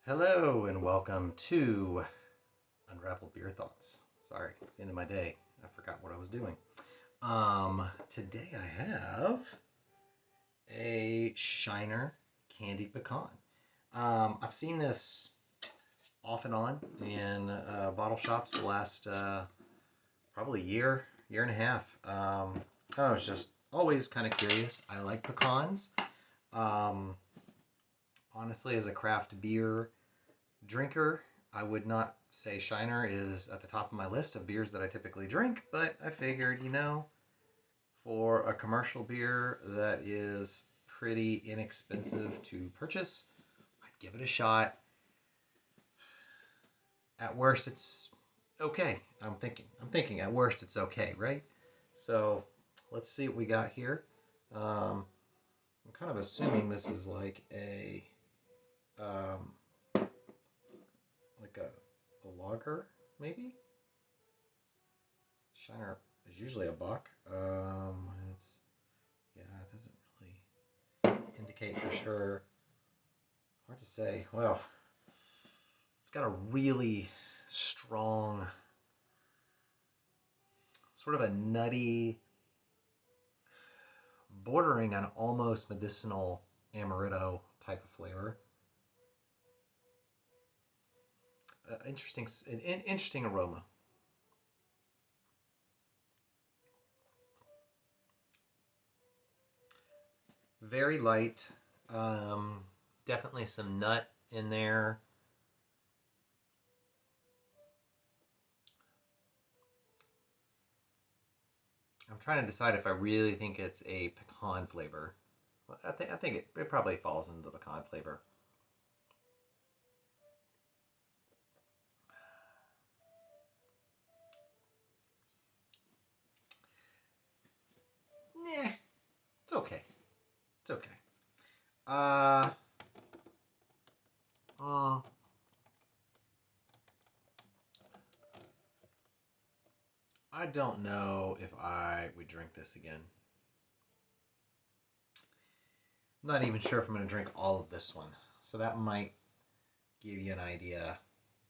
Hello and welcome to Unraveled Beer Thoughts. Sorry, it's the end of my day. I forgot what I was doing. Today I have a Shiner Candied Pecan. I've seen this off and on in bottle shops the last probably year and a half. I was just always kind of curious. I like pecans. Um, Honestly, as a craft beer drinker, I would not say Shiner is at the top of my list of beers that I typically drink, but I figured, for a commercial beer that is pretty inexpensive to purchase, I'd give it a shot. At worst, it's okay. I'm thinking at worst, it's okay, right? So let's see what we got here. I'm kind of assuming this is um, like a lager, maybe. Shiner is usually a buck. It's yeah, it doesn't really indicate for sure. Hard to say. Well, it's got a really strong, sort of a nutty, bordering on almost medicinal amaretto type of flavor. Interesting aroma. Very light. Um, Definitely some nut in there. I'm trying to decide if I really think it's a pecan flavor. Well, I think it probably falls into the pecan flavor. Nah, it's okay. It's okay. Uh, uh, I don't know if I would drink this again. I'm not even sure if I'm going to drink all of this one. So that might give you an idea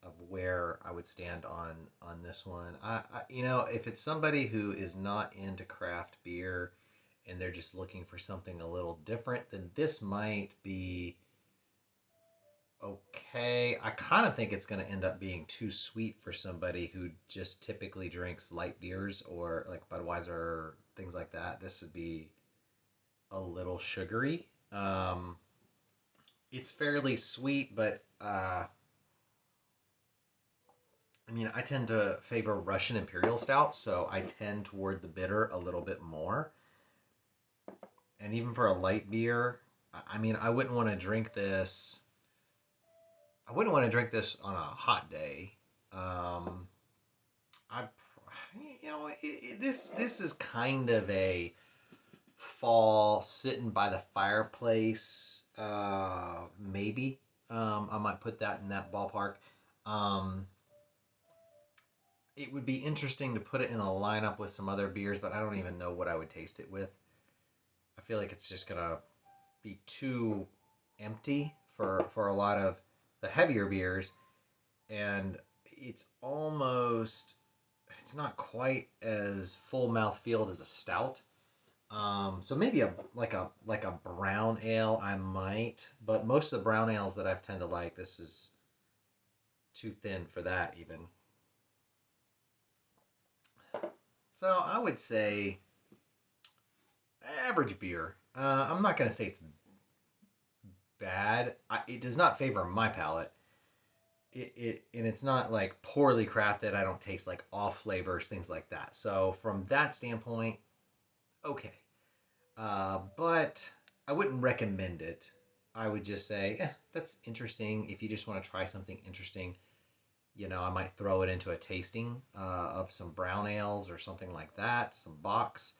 of where I would stand on this one. If it's somebody who is not into craft beer and they're just looking for something a little different, then this might be okay. I kind of think it's going to end up being too sweet for somebody who just typically drinks light beers or like Budweiser, things like that. This would be a little sugary. It's fairly sweet, but I mean, I tend to favor Russian Imperial Stouts, so I tend toward the bitter a little bit more. And even for a light beer, I mean, I wouldn't want to drink this on a hot day. Um, I, this is kind of a fall sitting by the fireplace. Maybe I might put that in that ballpark. Um, it would be interesting to put it in a lineup with some other beers, but I don't even know what I would taste it with. I feel like it's just gonna be too empty for a lot of the heavier beers, and it's not quite as full mouth filled as a stout. So maybe a brown ale I might, but most of the brown ales that I tend to like, this is too thin for that even. So I would say average beer. I'm not gonna say it's bad. It does not favor my palate. And it's not like poorly crafted. I don't taste like off flavors, things like that. So from that standpoint, okay. But I wouldn't recommend it. I would just say, that's interesting. If you just want to try something interesting, I might throw it into a tasting of some brown ales or something like that, some box,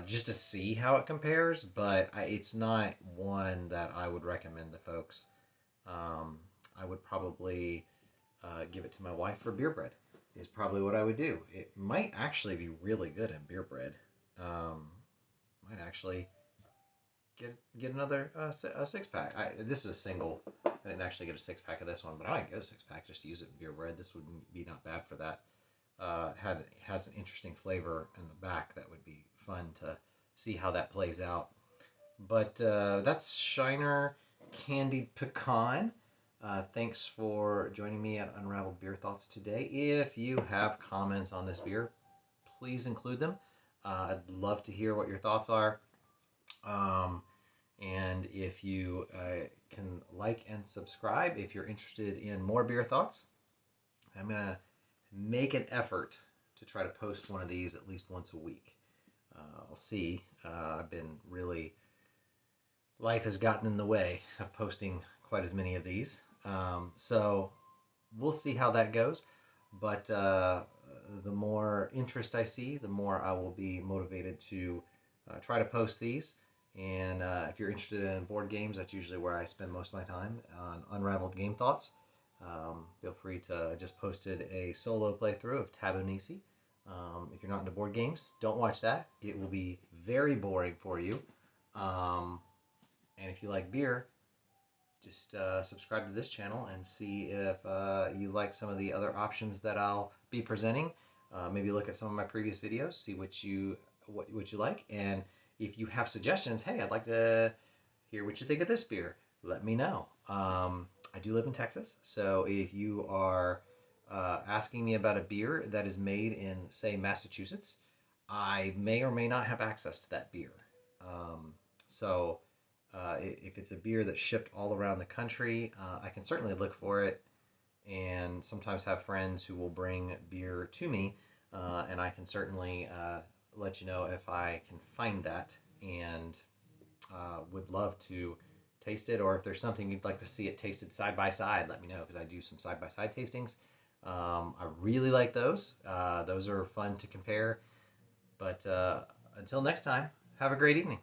just to see how it compares. But it's not one that I would recommend to folks. Um, I would probably give it to my wife for beer bread. Is probably what I would do. It might actually be really good in beer bread. Um, might actually get another a 6 pack. This is a single, I didn't actually get a 6-pack of this one, but I might get a 6-pack just to use it in beer bread. This would be not bad for that. Has an interesting flavor in the back that would be fun to see how that plays out. But that's Shiner Candied Pecan. Thanks for joining me at Unraveled Beer Thoughts today. If you have comments on this beer, please include them. I'd love to hear what your thoughts are. And if you can like and subscribe if you're interested in more beer thoughts, I'm going to make an effort to try to post one of these at least once a week. I'll see. I've been really, life has gotten in the way of posting quite as many of these. So we'll see how that goes. But the more interest I see, the more I will be motivated to try to post these. And if you're interested in board games, that's usually where I spend most of my time on Unraveled Game Thoughts. Feel free to just posted a solo playthrough of Tabu Nisi. If you're not into board games, don't watch that. It will be very boring for you. And if you like beer, just subscribe to this channel and see if you like some of the other options that I'll be presenting. Maybe look at some of my previous videos, see what you like, and if you have suggestions, hey, I'd like to hear what you think of this beer. Let me know. I do live in Texas, so if you are asking me about a beer that is made in, say, Massachusetts, I may or may not have access to that beer. So if it's a beer that's shipped all around the country, I can certainly look for it and sometimes have friends who will bring beer to me, and I can certainly let you know if I can find that, and would love to taste it, or if there's something you'd like to see it tasted side by side, let me know, because I do some side by side tastings. I really like those. Those are fun to compare. But until next time, have a great evening.